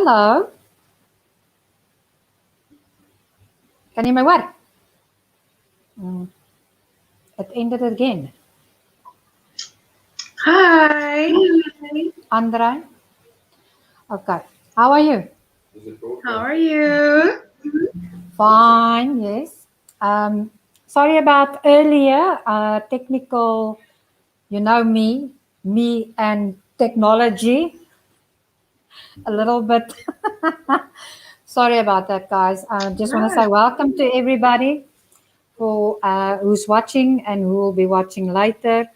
Hallo. Kan jy my hoor? It ended again. Hi. Andre. Okay. How are you? How are you? Fine, yes. Sorry about earlier. Technical, you know me and technology. A little bit. Sorry about that, guys. I just want to say welcome to everybody who's watching and who will be watching later.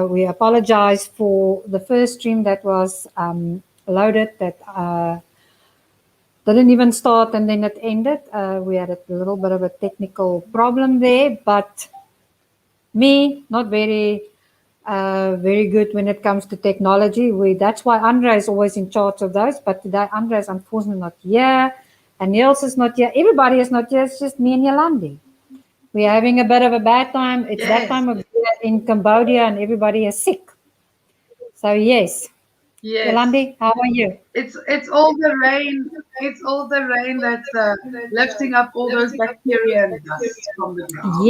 We apologize for the first stream that was loaded that didn't even start and then it ended. We had a little bit of a technical problem there, but me, not very good when it comes to technology. That's why Andre is always in charge of those, but today Andre is unfortunately not here and Niels is not here. Everybody is not here, it's just me and Yolandi. We're having a bit of a bad time. It's that time of year in Cambodia and everybody is sick. So yes. Yolandi, how are you? It's all the rain. It's all the rain that's lifting up all those bacteria and dust from the ground.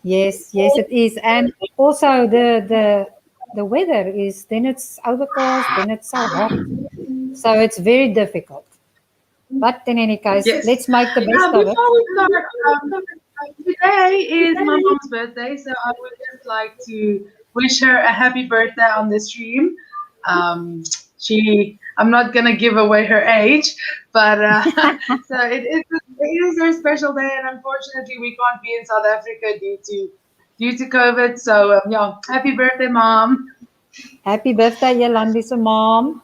Yes, it is. And also the weather is, then it's overcast, then it's so hot. So it's very difficult. But in any case, let's make the best of it. Before we start, today is my mom's birthday, so I would just like to wish her a happy birthday on the stream. I'm not gonna give away her age, but so it is her special day, and unfortunately we can't be in South Africa due to COVID. So yeah, happy birthday, Mom. Happy birthday, Yolandi's mom.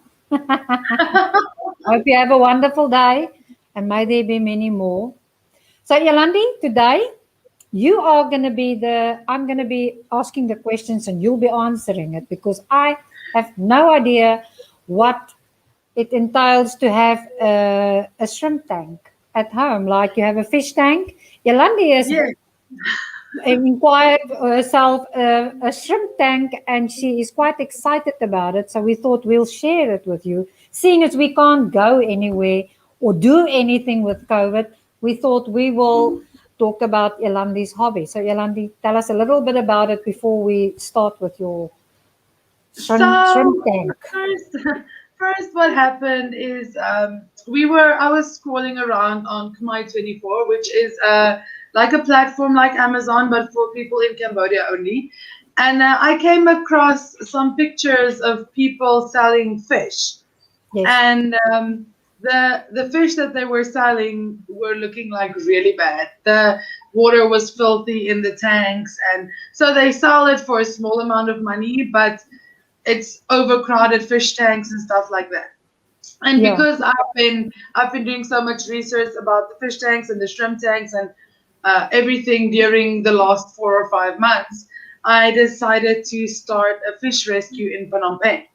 Hope you have a wonderful day, and may there be many more. So Yolandi, today you are going to be I'm going to be asking the questions and you'll be answering it, because I have no idea what it entails to have a shrimp tank at home. Like you have a fish tank. Yolandi has inquired herself a shrimp tank and she is quite excited about it. So we thought we'll share it with you. Seeing as we can't go anywhere or do anything with COVID, we thought we will talk about Yolandi's hobby. So Yolandi, tell us a little bit about it before we start with your shrimp tank. First, what happened is I was scrolling around on Khmer24, which is like a platform like Amazon, but for people in Cambodia only. And I came across some pictures of people selling fish. Yes. And the fish that they were selling were looking like really bad. The water was filthy in the tanks, and so they sell it for a small amount of money, but it's overcrowded fish tanks and stuff like that. And because I've been doing so much research about the fish tanks and the shrimp tanks and everything during the last 4 or 5 months, I decided to start a fish rescue in Phnom Penh.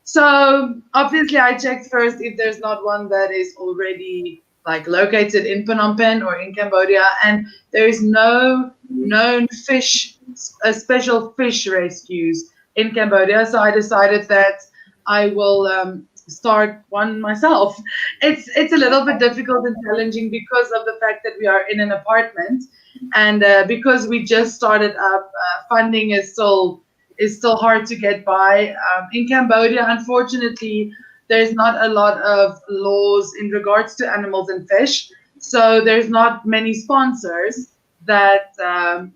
So obviously I checked first if there's not one that is already like located in Phnom Penh or in Cambodia, and there is no known special fish rescues in Cambodia. So I decided that I will start one myself. It's a little bit difficult and challenging because of the fact that we are in an apartment, and because we just started up, funding is still hard to get by. In Cambodia, unfortunately, there's not a lot of laws in regards to animals and fish, so there's not many sponsors that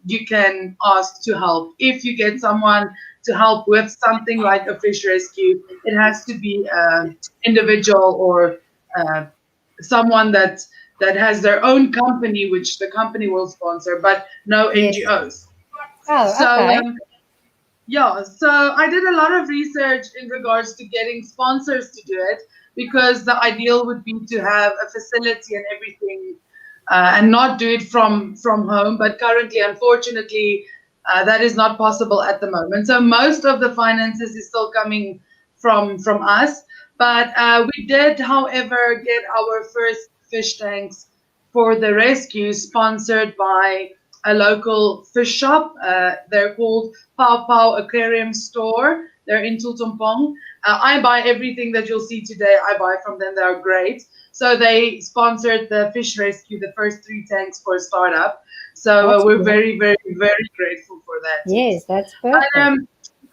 you can ask to help. If you get someone to help with something like a fish rescue, it has to be an individual or someone that has their own company, which the company will sponsor, but no NGOs. Oh, okay. So I did a lot of research in regards to getting sponsors to do it, because the ideal would be to have a facility and everything and not do it from home. But currently, unfortunately, that is not possible at the moment. So most of the finances is still coming from us. But we did, however, get our first fish tanks for the rescue sponsored by a local fish shop. They're called Pau Pau Aquarium Store. They're in Tutumpong. I buy everything that you'll see today. I buy from them. They're great. So they sponsored the fish rescue, the first 3 tanks for a startup. So That's we're good. very, very, very grateful for that. Yes. Yes, that's But perfect.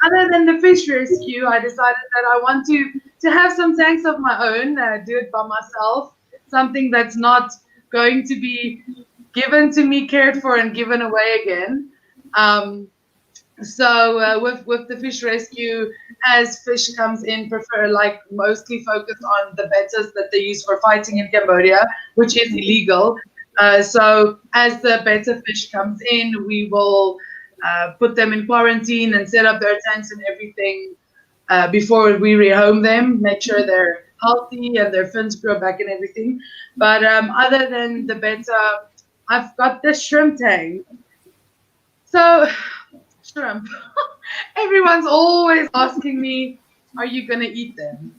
other than the fish rescue, I decided that I want to have some tanks of my own, do it by myself, something that's not going to be given to me, cared for, and given away again. Um, so with the fish rescue, as fish comes in, prefer like mostly focus on the bettas that they use for fighting in Cambodia, which is illegal. So as the betta fish comes in, we will put them in quarantine and set up their tanks and everything before we rehome them. Make sure they're healthy and their fins grow back and everything. But other than the betta, I've got the shrimp tank. So shrimp. Everyone's always asking me, are you going to eat them?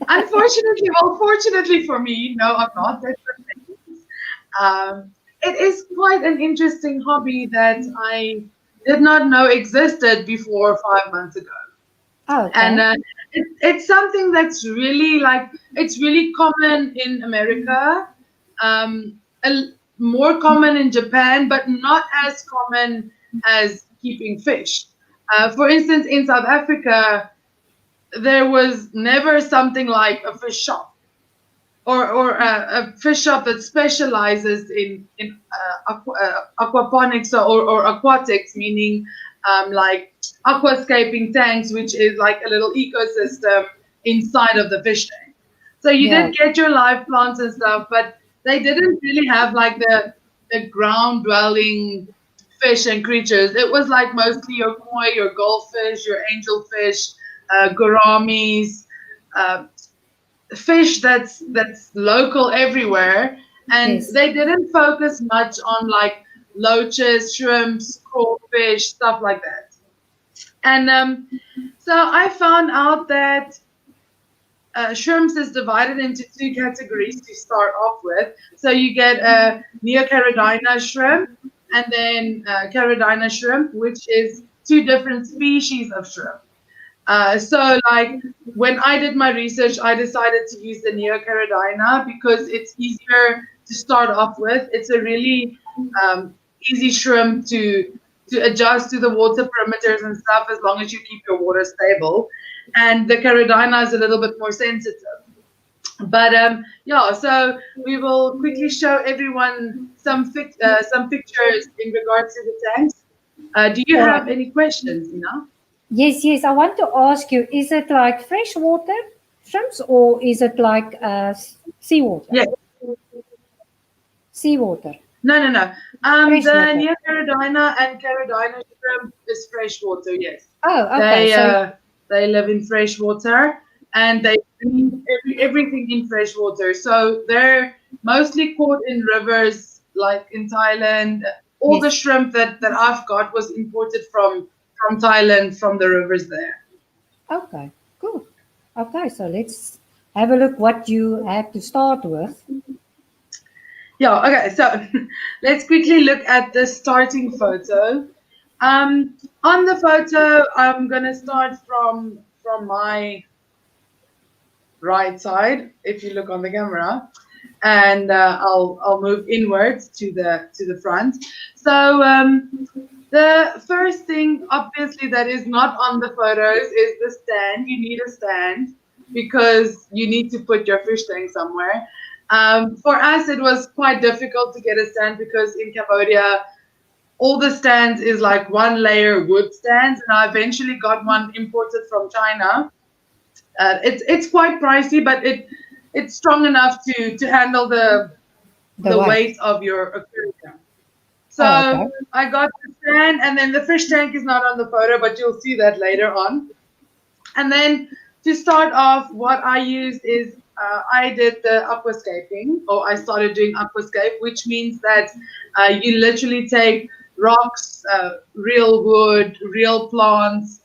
Unfortunately, well, fortunately for me, no, I'm not. That's the thing. It is quite an interesting hobby that I did not know existed before 5 months ago. Oh, And okay. it's something that's really like, it's really common in America, more common in Japan, but not as common as keeping fish. For instance, in South Africa, there was never something like a fish shop or a fish shop that specializes in aquaponics or aquatics, meaning like aquascaping tanks, which is like a little ecosystem inside of the fish tank. So you Yeah. did get your live plants and stuff, but they didn't really have like the ground dwelling fish and creatures. It was like mostly your koi, your goldfish, your angelfish, gouramis, uh, fish that's local everywhere, and Yes. they didn't focus much on like loaches, shrimps, crawfish, stuff like that. And so I found out that shrimps is divided into 2 categories to start off with. So you get a Neocaridina shrimp and then Caridina shrimp, which is 2 different species of shrimp. So, like, when I did my research, I decided to use the Neocaridina because it's easier to start off with. It's a really easy shrimp to adjust to the water parameters and stuff as long as you keep your water stable. And the Caridina is a little bit more sensitive. But yeah, so we will quickly show everyone some pictures in regards to the tanks. Do you All right. have any questions, Ina? Yes, yes. I want to ask you, is it like freshwater shrimps or is it like seawater? Yes. Seawater. No, no, no. The Freshwater. Near Caridina and Caridina shrimp is freshwater. Yes, Oh, okay. they So, uh, they live in freshwater and they eat everything in freshwater. So they're mostly caught in rivers, like in Thailand. All the yes. shrimp that I've got was imported from Thailand from the rivers there. Okay, good. Okay, so let's have a look what you have to start with. Yeah. Okay. So let's quickly look at the starting photo. On the photo, I'm gonna start from my right side. If you look on the camera, and I'll move inwards to the front. So the first thing, obviously, that is not on the photos is the stand. You need a stand because you need to put your fish tank somewhere. For us, it was quite difficult to get a stand because in Cambodia, all the stands is like one layer wood stands, and I eventually got one imported from China. It's quite pricey, but it's strong enough to handle The the white. weight of your aquarium. Oh, So okay. I got the stand, and then the fish tank is not on the photo, but you'll see that later on. And then to start off, what I used is I did the aquascaping, or I started doing aquascape, which means that you literally take rocks, real wood, real plants.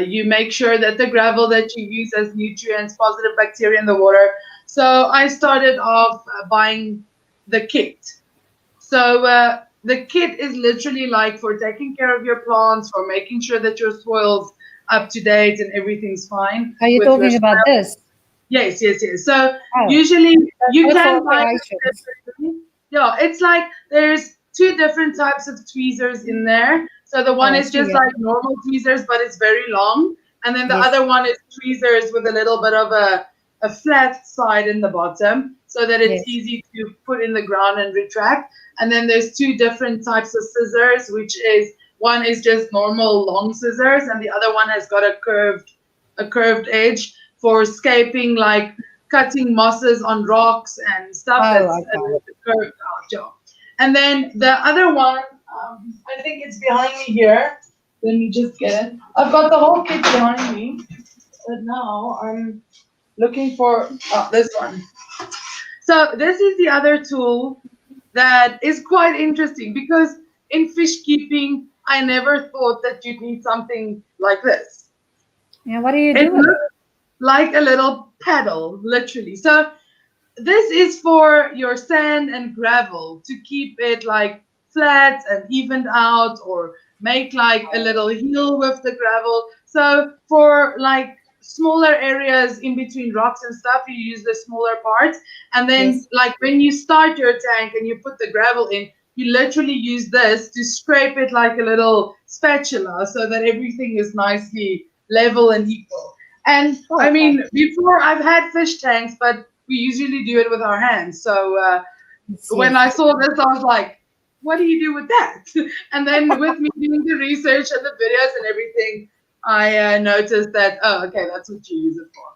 You make sure that the gravel that you use as nutrients, positive bacteria in the water. So I started off buying the kit. So the kit is literally like for taking care of your plants, for making sure that your soils up to date and everything's fine Are you with your talking about this? Yes, yes, yes. So Oh, usually that's you good for can buy them operations. separately. Yeah, it's like there's two different types of tweezers in there. So the Oh, one I is see. just Yeah. like normal tweezers, but it's very long. And then the Yes. other one is tweezers with a little bit of a flat side in the bottom so that it's Yes. easy to put in the ground and retract. And then there's two different types of scissors, which is one is just normal long scissors and the other one has got a curved edge for scaping, like cutting mosses on rocks and stuff that's Oh, a okay. little bit curved out job. And then the other one, I think it's behind me here. Let me just get it. I've got the whole kit behind me, but now I'm looking for this one. So this is the other tool that is quite interesting because in fish keeping, I never thought that you'd need something like this. Yeah. What do you It do with it? looks like a little paddle, literally. So this is for your sand and gravel to keep it like flat and evened out or make like a little hill with the gravel. So for like smaller areas in between rocks and stuff, you use the smaller parts. And then Yes. like when you start your tank and you put the gravel in, you literally use this to scrape it like a little spatula so that everything is nicely level and equal. And Oh, I okay. mean, before I've had fish tanks, but we usually do it with our hands. So Yes. when Yes. I saw this, I was like, what do you do with that? And then with me doing the research and the videos and everything, I noticed that, oh, okay, that's what you use it for.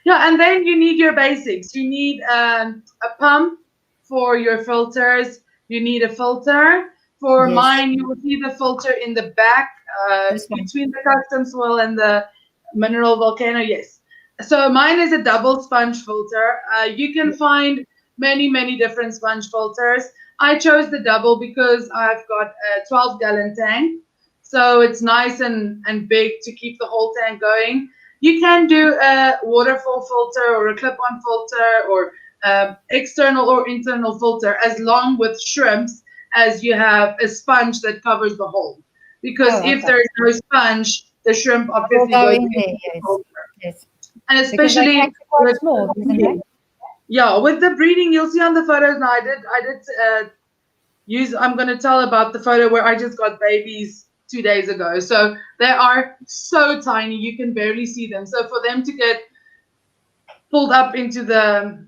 Yeah, and then you need your basics. You need a pump for your filters. You need a filter. For Yes. mine, you will see the filter in the back This one. between the custom soil and the mineral volcano. Yes. So mine is a double sponge filter. You can find many, many different sponge filters. I chose the double because I've got a 12-gallon tank. So it's nice and big to keep the whole tank going. You can do a waterfall filter or a clip-on filter or external or internal filter as long with shrimps as you have a sponge that covers the whole. Because Oh, if okay. there's no sponge, the shrimp It will obviously go goes in into there. the Yes. filter. Yes. And Because they're especially actually quite with small, the isn't it? breeding. Yeah, with the breeding, you'll see on the photos now. I did use. I'm going to tell about the photo where I just got babies 2 days ago. So they are so tiny, you can barely see them. So for them to get pulled up into the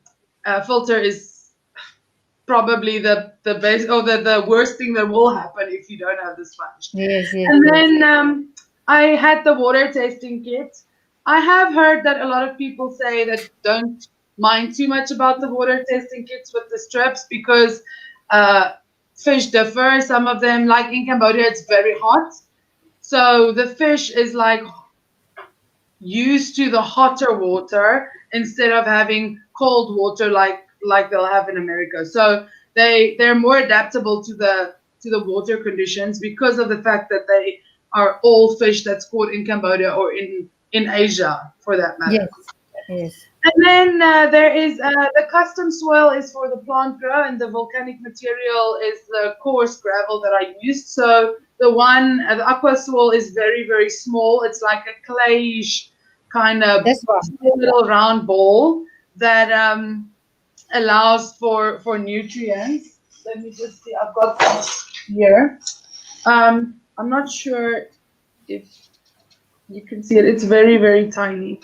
filter is probably the best or the worst thing that will happen if you don't have the sponge. Yes. Yes. And Yes. then I had the water tasting kit. I have heard that a lot of people say that don't mind too much about the water tasting kits with the strips because uh, fish differ. Some of them, like in Cambodia, it's very hot. So the fish is like used to the hotter water instead of having cold water like they'll have in America. So they're more adaptable to the water conditions because of the fact that they are all fish that's caught in Cambodia or in Asia for that matter. Yes. Yes. And then there is the custom soil is for the plant grow, and the volcanic material is the coarse gravel that I used. So the one, the aqua soil is very, very small. It's like a clayish kind of This one. small little round ball that allows for nutrients. Let me just see. I've got this here. I'm not sure if you can see it. It's very, very tiny.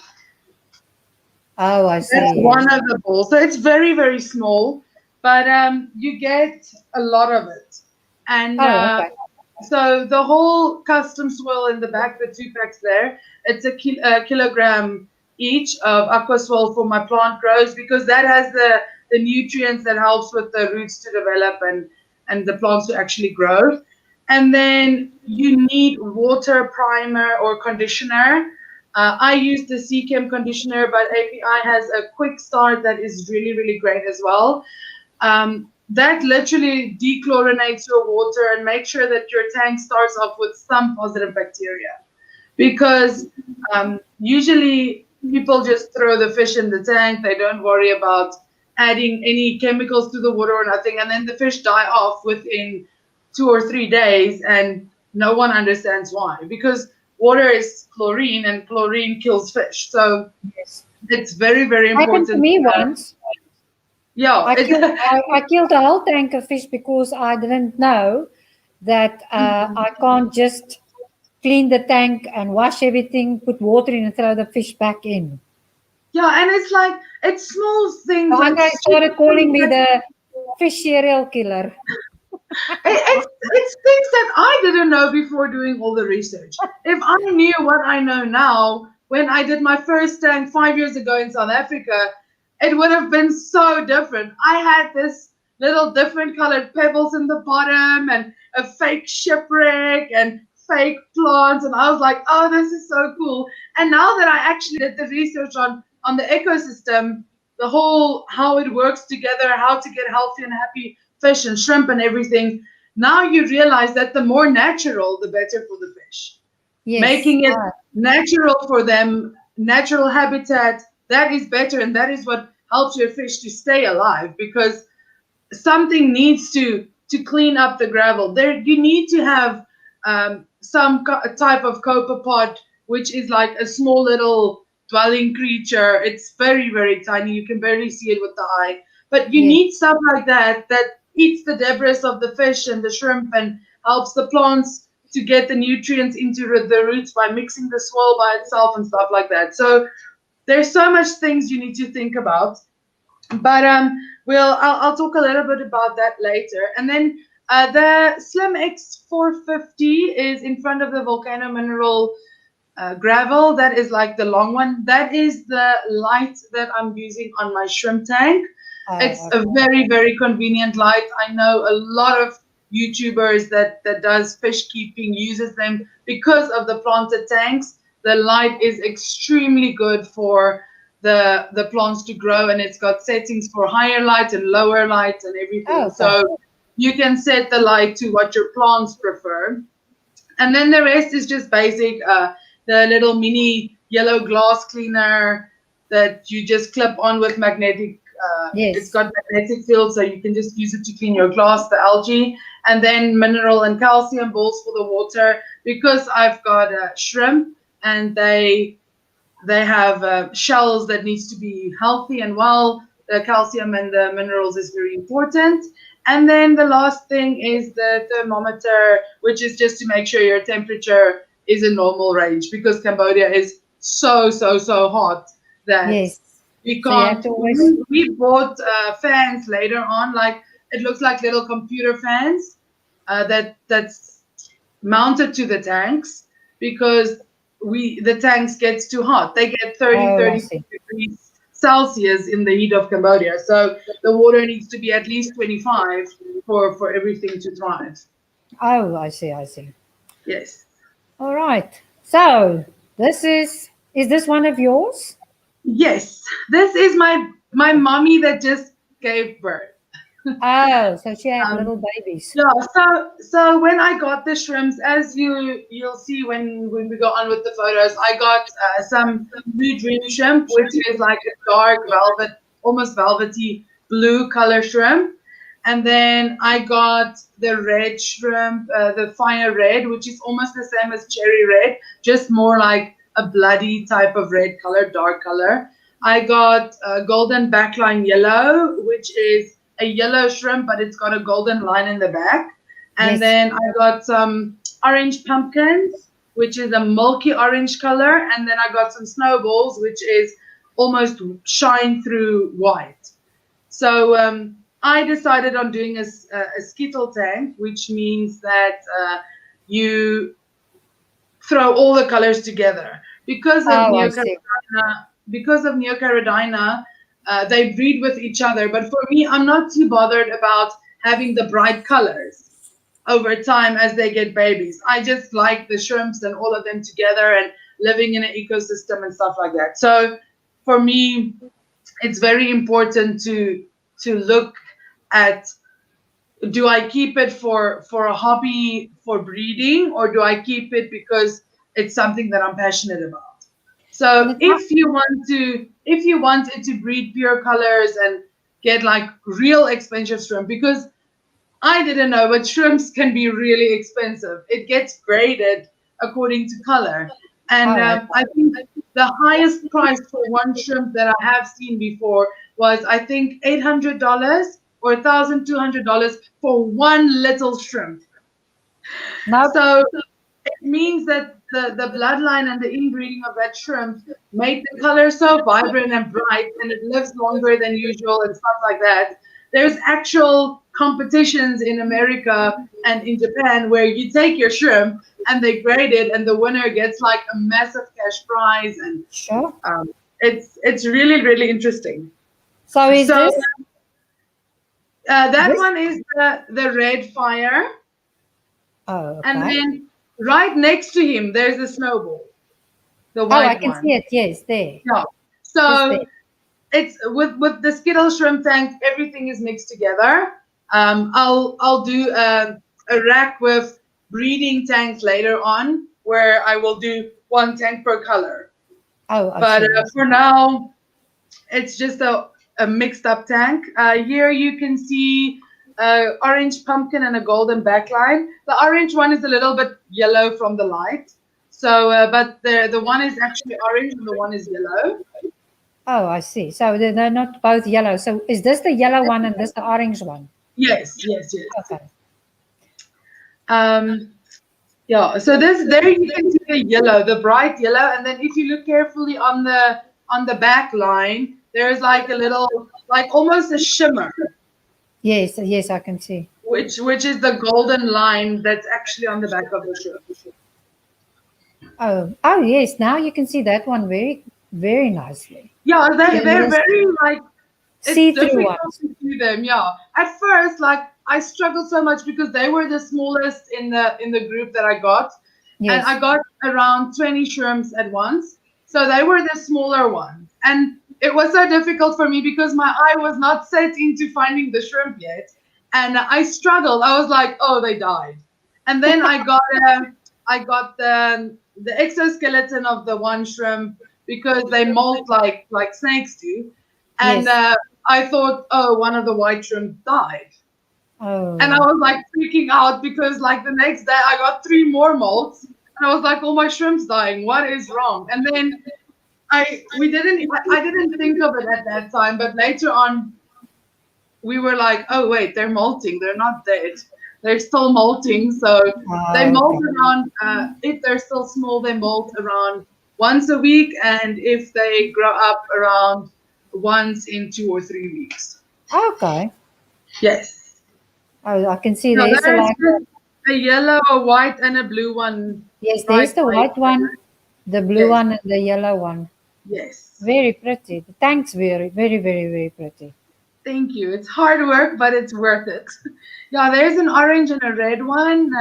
Oh, I That's see. one Yes. of the bowls. So it's very, very small, but you get a lot of it. And Oh, okay. so the whole custom swirl in the back, the 2 packs there, it's a kilogram each of aqua swirl for my plant grows because that has the nutrients that helps with the roots to develop and the plants to actually grow. And then you need water primer or conditioner. I use the Seachem conditioner, but API has a quick start that is really, really great as well. That literally dechlorinates your water and makes sure that your tank starts off with some positive bacteria. Because usually people just throw the fish in the tank, they don't worry about adding any chemicals to the water or nothing, and then the fish die off within 2 or 3 days, and no one understands why. Because water is chlorine, and chlorine kills fish. So Yes. it's very, very Happened to important. me once. Yeah, I killed I killed a whole tank of fish because I didn't know that I can't just clean the tank and wash everything, put water in and throw the fish back in. yeah, and it's like it's small things So like Andre stupid started calling things me that the fish serial killer. it's things that I didn't know before doing all the research. If I knew what I know now when I did my first tank 5 years ago in South Africa, it would have been so different. I had this little different colored pebbles in the bottom and a fake shipwreck and fake plants, and I was like, oh, this is so cool. And now that I actually did the research on the ecosystem, the whole how it works together, how to get healthy and happy fish and shrimp and everything, now you realize that the more natural, the better for the fish. Yes. Making it natural for them, natural habitat, that is better, and that is what helps your fish to stay alive, because something needs to clean up the gravel. There, you need to have some type of copepod, which is like a small little dwelling creature. It's very, very tiny. You can barely see it with the eye. But you Yes. need stuff like that that eats the debris of the fish and the shrimp and helps the plants to get the nutrients into the roots by mixing the soil by itself and stuff like that. So there's so much things you need to think about. But I'll talk a little bit about that later. And then the Slim X450 is in front of the Volcano Mineral gravel. That is like the long one. That is the light that I'm using on my shrimp tank. It's a Okay. very, very convenient light. I know a lot of YouTubers that does fish keeping uses them because of the planted tanks. The light is extremely good for the plants to grow, and it's got settings for higher light and lower light and everything. Okay. So you can set the light to what your plants prefer. And then the rest is just basic. The little mini yellow glass cleaner that you just clip on with magnetic. It's Yes. got magnetic field, so you can just use it to clean your glass, the algae, and then mineral and calcium balls for the water. Because I've got shrimp, and they have shells that needs to be healthy and well. The calcium and the minerals is very important. And then the last thing is the thermometer, which is just to make sure your temperature is in normal range, because Cambodia is so hot that Yes. we So you have can't. to always. We bought fans later on, like it looks like little computer fans that's mounted to the tanks, because the tanks gets too hot. They get 30, Oh, I 34 see. degrees Celsius in the heat of Cambodia. So the water needs to be at least 25 for everything to thrive. Oh, I see. I see. Yes. All right. So this is this one of yours? Yes. This is my mommy that just gave birth. Oh, so she had Um, little babies. Yeah, so when I got the shrimps, as you'll see when we go on with the photos, I got some blue dream shrimp, which is like a dark velvet, almost velvety blue color shrimp, and then I got the red shrimp, the fire red, which is almost the same as cherry red, just more like a bloody type of red color, dark color. I got golden backline yellow, which is a yellow shrimp, but it's got a golden line in the back. And Yes. then I got some orange pumpkins, which is a milky orange color. And then I got some snowballs, which is almost shine through white. So I decided on doing a skittle tank, which means that you throw all the colors together. Because of Oh, I see. Neocaridina, they breed with each other. But for me, I'm not too bothered about having the bright colors over time as they get babies. I just like the shrimps and all of them together and living in an ecosystem and stuff like that. So for me, it's very important to look at, do I keep it for a hobby for breeding, or do I keep it because it's something that I'm passionate about? And So it's not, if you wanted to breed pure colors and get like real expensive shrimp, because I didn't know, but shrimps can be really expensive. It gets graded according to color. And Oh, I think the highest price for one shrimp that I have seen before was, I think, $800 or $1,200 for one little shrimp. no. So it means that the bloodline and the inbreeding of that shrimp made the color so vibrant and bright, and it lives longer than usual and stuff like that. There's actual competitions in America and in Japan where you take your shrimp and they grade it, and the winner gets like a massive cash prize, and Sure. it's really really interesting. So is So this that this? one is the red fire, Oh, and okay. then right next to him there's the snowball, the Oh, I white can one. see it. Yes, there. Yeah. Just So there. it's with the Skittle shrimp tank, everything is mixed together. I'll do a rack with breeding tanks later on where I will do one tank per color. Oh, I But see. I for see. now, it's just a mixed up tank. Here you can see orange pumpkin and a golden backline. The orange one is a little bit yellow from the light. So, but the one is actually orange and the one is yellow. Oh, I see. So they're not both yellow. So is this the yellow one and this the orange one? Yes, yes, yes. Okay. Um, yeah. So this there you can see the yellow, the bright yellow, and then if you look carefully on the back line, there's like a little, like almost a shimmer, Yes, yes, I can see. which is the golden line that's actually on the back of the shrimp. Oh, oh yes. Now you can see that one very, very nicely. Yeah, The they're little very like, it's see-through difficult ones. to see them. Yeah, at first, like I struggled so much because they were the smallest in the group that I got, and I Yes. got around 20 shrimps at once. So they were the smaller ones, and it was so difficult for me because my eye was not set into finding the shrimp yet, and I struggled. I was like, oh, they died, and then I got the exoskeleton of the one shrimp because they molt like snakes do. And Yes. I thought, oh, one of the white shrimp died. And I Oh, was like freaking out because like the next day I got three more molts. And I was like, oh, my shrimp's dying. What is wrong? And then I didn't think of it at that time, but later on we were like, oh wait, they're molting. They're not dead. They're still molting. So they molt okay. around. If they're still small, they molt around once a week, and if they grow up, around once in 2 or 3 weeks. Okay. Yes. Oh, I can see No, there's a there's like, just a yellow, a white, and a blue one yes, right there's the by each white one, other. the blue Yes. one, and the yellow one. Yes. Very pretty. The tank's very, very, very, very pretty. Thank you. It's hard work, but it's worth it. Yeah, there's an orange and a red one.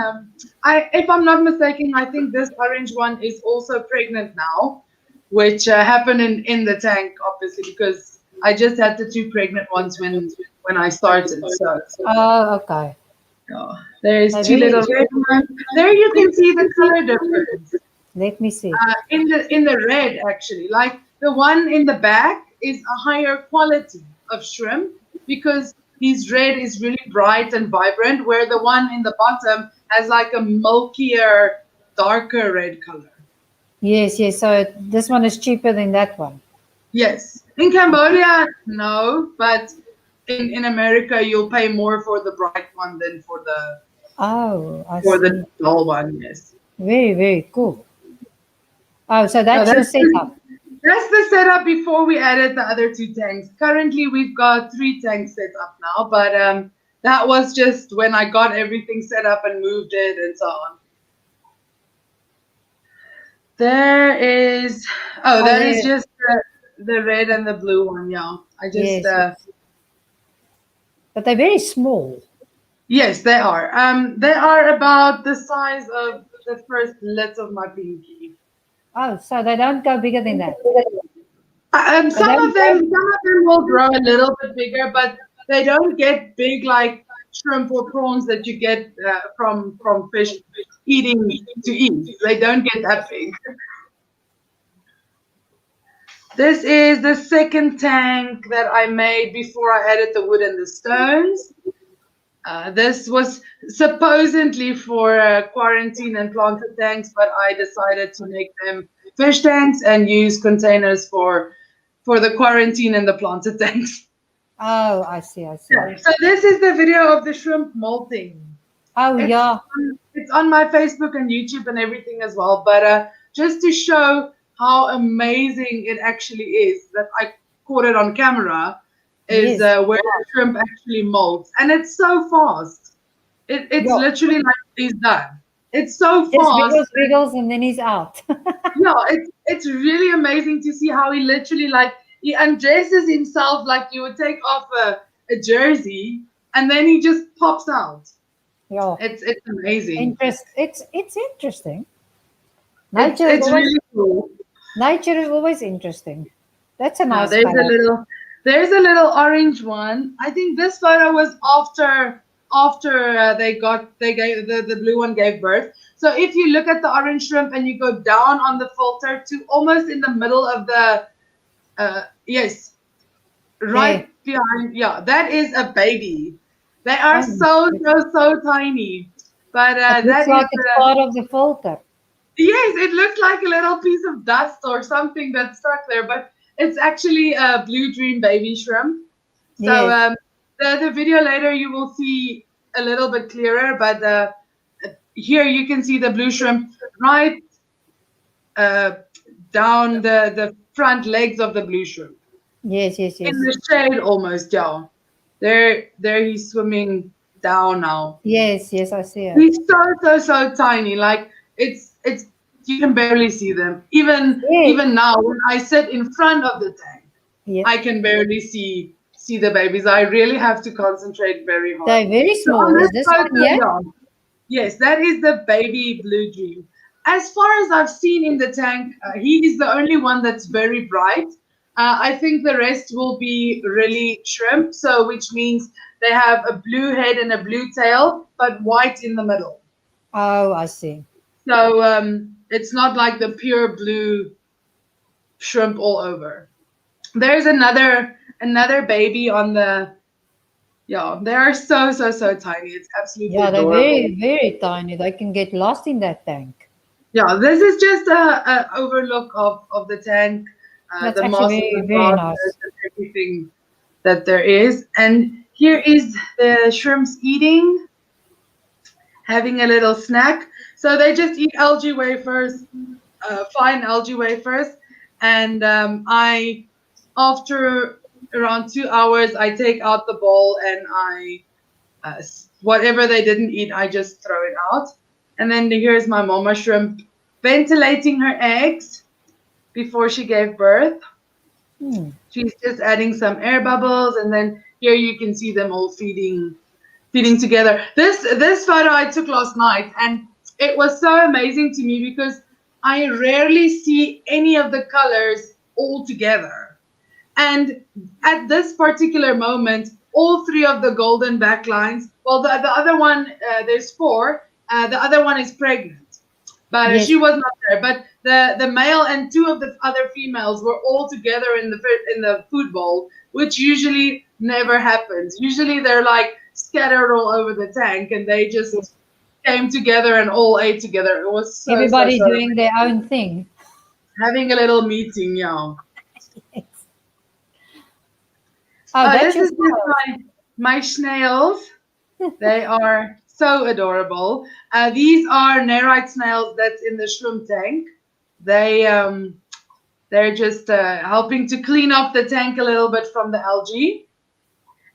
If I'm not mistaken, I think this orange one is also pregnant now, which happened in the tank, obviously, because I just had the two pregnant ones when I started. So Oh, okay. yeah, there's I two very, little red ones. There you can see the color difference. let me see. In the red, actually, like the one in the back is a higher quality of shrimp because his red is really bright and vibrant, where the one in the bottom has like a milkier, darker red color. Yes, yes. So this one is cheaper than that one. Yes, in Cambodia, no, but in America, you'll pay more for the bright one than Oh, I for the see. dull one. Yes. Very, very cool. Oh, so No, that's your setup. that's the setup before we added the other two tanks. Currently, we've got three tanks set up now, but that was just when I got everything set up and moved it and so on. There is, oh, Oh, that is there. just the red and the blue one. Yeah, I just, Yes, yes. But they're very small. yes, they are. They are about the size of the first lid of my pinky. Oh, so they don't go bigger than that. They Some of don't. them will grow a little bit bigger, but they don't get big like shrimp or prawns that you get from fish eating to eat. They don't get that big. This is the second tank that I made before I added the wood and the stones. This was supposedly for quarantine and planted tanks, but I decided to make them fish tanks and use containers for the quarantine and the planted tanks. Oh, I see. I see. Yeah. So this is the video of the shrimp molting. Oh, yeah. It's on my Facebook and YouTube and everything as well. But just to show how amazing it actually is that I caught it on camera is Yes. where the shrimp actually molts, and it's so fast. It's Yeah. literally like he's done. It's so Just fast. wiggles, and then he's out. Yeah, it's really amazing to see how he literally like he undresses himself like you would take off a jersey, and then he just pops out. Yeah. It's amazing. It's interesting. Nature is It's always really cool. nature is always interesting. That's a Now nice color. there's a little orange one. I think this photo was after they gave the blue one gave birth. So if you look at the orange shrimp and you go down on the filter to almost in the middle of the yes, right behind, yeah, that is a baby. They are Oh, so tiny. But it looks that is like it's part of the filter. yes, it looks like a little piece of dust or something that's stuck there, but it's actually a blue dream baby shrimp. So Yes. the video later you will see a little bit clearer, but here you can see the blue shrimp right uh, down the front legs of the blue shrimp Yes. Yes. in Yes. the shade almost. Yeah, there he's swimming down now. Yes. Yes. I see it. He's so tiny. Like it's you can barely see them. Yes. Even now when I sit in front of the tank, Yeah. I can barely see the babies. I really have to concentrate very hard. They're very So small. on Is this this one photo, here? yeah, yes, that is the baby blue dream. As far as I've seen in the tank, he is the only one that's very bright. I think the rest will be really shrimp, so which means they have a blue head and a blue tail, but white in the middle. Oh, I see. So it's not like the pure blue shrimp all over. There's another baby on the yeah. They are so tiny. It's absolutely Yeah, they're adorable. very tiny. They can get lost in that tank. Yeah, this is just a overlook of the tank, That's the actually mosses and very grasses nice. and everything that there is. And here is the shrimps eating, having a little snack. So they just eat algae wafers, fine algae wafers, and I, after around 2 hours, I take out the bowl and whatever they didn't eat, I just throw it out. And then here's my mama shrimp ventilating her eggs before she gave birth. Hmm. She's just adding some air bubbles, and then here you can see them all feeding together. This photo I took last night, and it was so amazing to me because I rarely see any of the colors all together. And at this particular moment, all three of the golden backlines, well, the other one, there's four, the other one is pregnant, but Yes. she was not there. But the male and two of the other females were all together in the food bowl, which usually never happens. Usually they're like scattered all over the tank, and they just came together and all ate together. It was Everybody so doing their own thing. having a little meeting, yeah. Yes. Oh, that's This your is just style. my snails. They are so adorable. These are nerite snails that's in the shrimp tank. They're just helping to clean up the tank a little bit from the algae.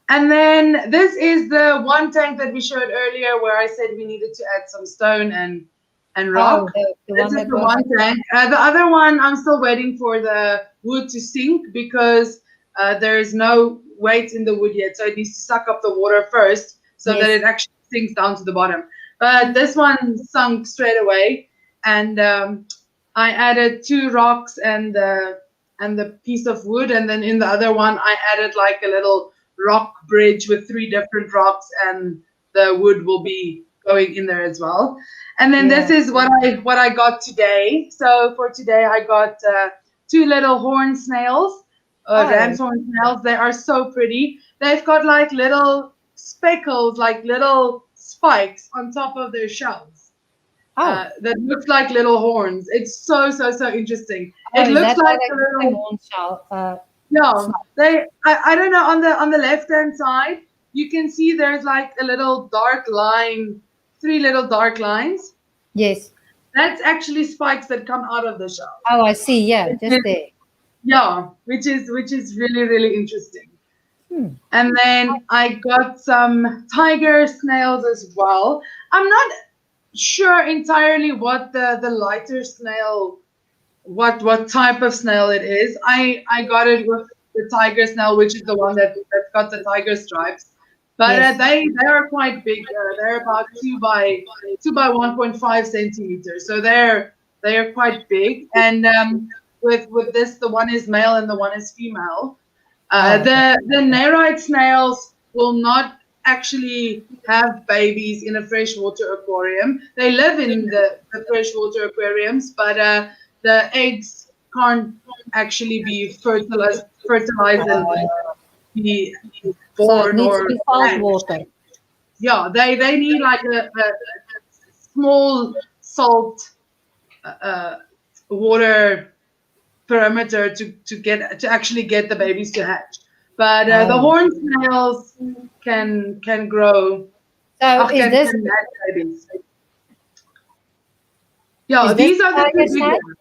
And then this is the one tank that we showed earlier where I said we needed to add some stone and rock. Oh, the This one is that the was. one tank. The other one, I'm still waiting for the wood to sink because there is no weight in the wood yet. So it needs to suck up the water first so that Yes. it actually sinks down to the bottom. But this one sunk straight away. And I added two rocks and the piece of wood. And then in the other one, I added like a little rock bridge with three different rocks, and the wood will be going in there as well. And then Yeah. this is what I got today. So for today, I got two little horn snails, Oh, ram's horn snails. They are so pretty. They've got like little speckles, like little spikes on top of their shells. Oh, that looks like little horns. It's so interesting. oh, It is looks that why like they a call them little, horn shell? yeah. Snout. I don't know, on the left hand side you can see there's like a little dark line, three little dark lines. Yes. That's actually spikes that come out of the shell. Oh, I see. Yeah, Which just is, there. yeah, which is really interesting. Hmm. And then I got some tiger snails as well. I'm not sure entirely what the lighter snail, what type of snail it is. I got it with the tiger snail, which is the one that's got the tiger stripes. But Yes. they are quite big. They're about 2 by 1.5 centimeters, so they're quite big. And with this, the one is male and the one is female. Oh, okay. The Nerite snails will not actually have babies in a freshwater aquarium. They live in the freshwater aquariums, but the eggs can't actually be fertilized and Uh, be so it born needs to or be salt hatched. water. Yeah, they need like a small salt uh, water perimeter to actually get the babies to hatch. But the Oh. horn snails can grow, So can hatch babies. Yeah, is this these are the tiger two big snake? ones.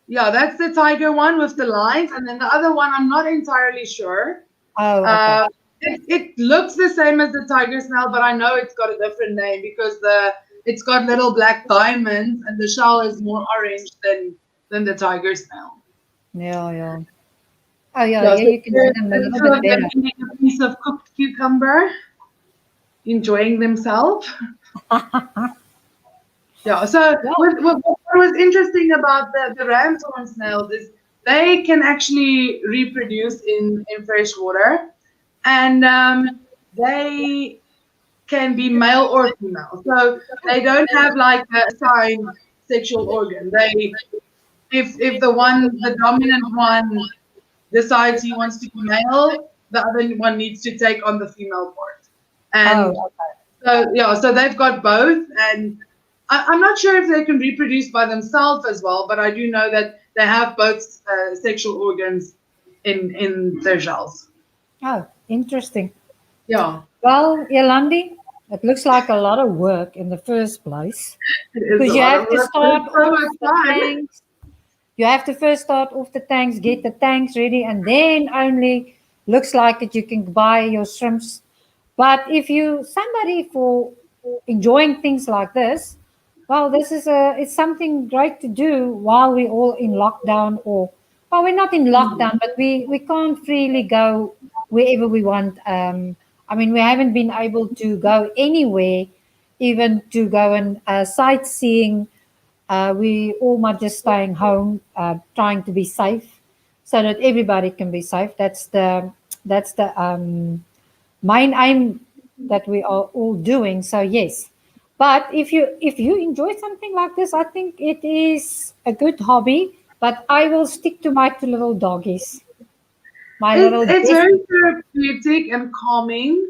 Yeah, that's the tiger one with the lines, and then the other one I'm not entirely sure. Oh, okay. It looks the same as the tiger snail, but I know it's got a different name because it's got little black diamonds, and the shell is more orange than the tiger snail. Yeah, yeah. Oh, yeah, Yeah, yeah, so you can see them a the little two bit of them better. eating a piece of cooked cucumber, enjoying themselves. Yeah. So Yeah. what was interesting about the ram's horn snails is they can actually reproduce in fresh water, and they can be male or female. So they don't have like a assigned sexual organ. They if the dominant one decides he wants to be male, the other one needs to take on the female part. Oh, And so yeah, so they've got both, and I'm not sure if they can reproduce by themselves as well, but I do know that they have both sexual organs in their shells. oh, interesting. Yeah, Well, Yolandi, it looks like a lot of work in the first place it is because a you lot of have to work, but start it's so off much the fun. tanks. You have to first start off the tanks, get the tanks ready, and then only looks like that you can buy your shrimps. But if you somebody for enjoying things like this, well, this is it's something great to do while we're all in lockdown, or well, we're not in lockdown, but we can't freely go wherever we want. I mean, we haven't been able to go anywhere, even to go and sightseeing. We all might just staying home, trying to be safe, so that everybody can be safe. That's the main aim that we are all doing. So yes, but if you enjoy something like this, I think it is a good hobby. But I will stick to my two little doggies, my little It's bestie. very therapeutic and calming,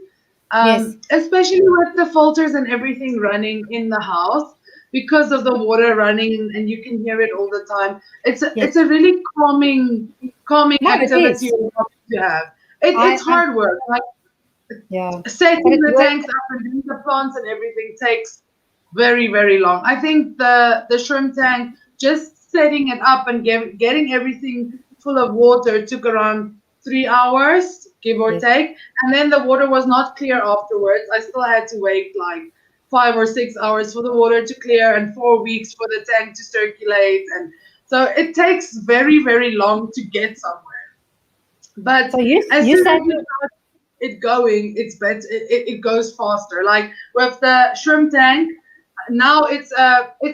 Yes, especially with the filters and everything running in the house because of the water running and you can hear it all the time. yes. It's a really calming No, it activity is. or hobby to have. It's I hard work. Like yeah, but setting it the works. tanks up and doing the plants and everything takes very long. I think the shrimp tank, just setting it up and getting everything full of water took around 3 hours, give or Yes. take, and then the water was not clear afterwards. I still had to wait like 5 or 6 hours for the water to clear and 4 weeks for the tank to circulate, and so it takes very long to get somewhere. But So you as you soon as said you start it going, it's better. It goes faster. Like with the shrimp tank, now it's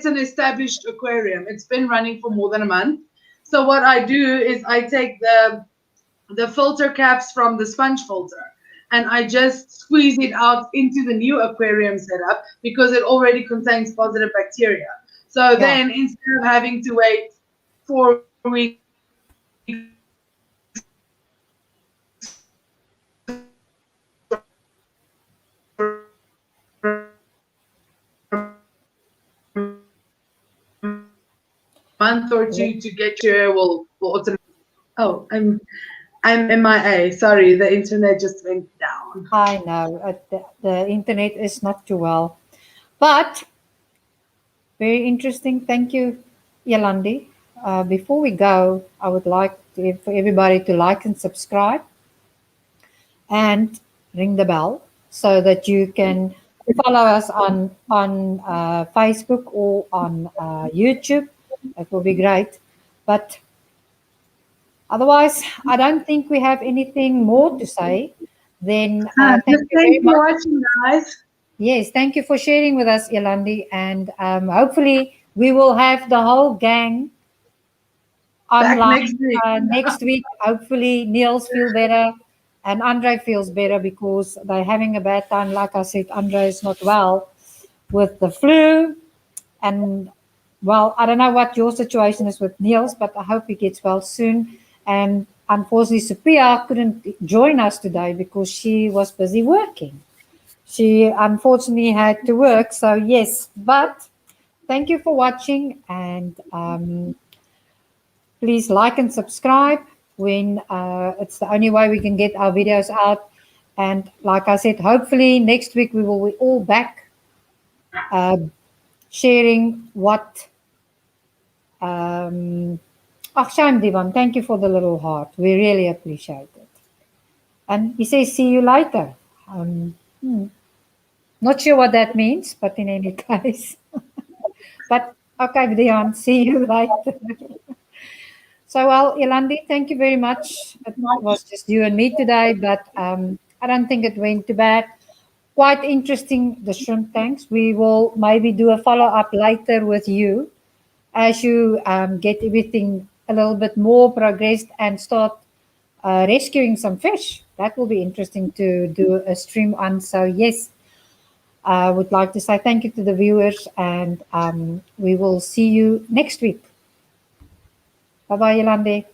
an established aquarium. It's been running for more than a month. So what I do is I take the filter caps from the sponge filter and I just squeeze it out into the new aquarium setup because it already contains positive bacteria. So yeah. then instead of having to wait 4 weeks month or two to get your will automatically. Oh, I'm MIA. Sorry, the internet just went down. I know the internet is not too well, but very interesting. Thank you, Yolandi. Before we go, I would like for everybody to like and subscribe and ring the bell so that you can follow us on Facebook or on YouTube. That will be great. But otherwise, I don't think we have anything more to say. Then thank Just you very thanks for much. watching, guys. Yes, thank you for sharing with us, Yolandi, and hopefully we will have the whole gang Back online next week. next week. Hopefully Niels feel better and Andre feels better because they're having a bad time. Like I said, Andre is not well with the flu, and well, I don't know what your situation is with Niels, but I hope he gets well soon. And unfortunately, Sophia couldn't join us today because she was busy working. She unfortunately had to work. So yes, but thank you for watching, and please like and subscribe when it's the only way we can get our videos out. And like I said, hopefully next week we will be all back sharing what. Sham Divan, thank you for the little heart. We really appreciate it. And he says, see you later. Not sure what that means, but in any case. But okay, Dion, see you later. So, well, Yolandi, thank you very much. It was just you and me today, but I don't think it went too bad. Quite interesting, the shrimp tanks. We will maybe do a follow up later with you as you get everything a little bit more progressed and start rescuing some fish. That will be interesting to do a stream on. So, yes, I would like to say thank you to the viewers, and we will see you next week. Bye bye, Yolandi.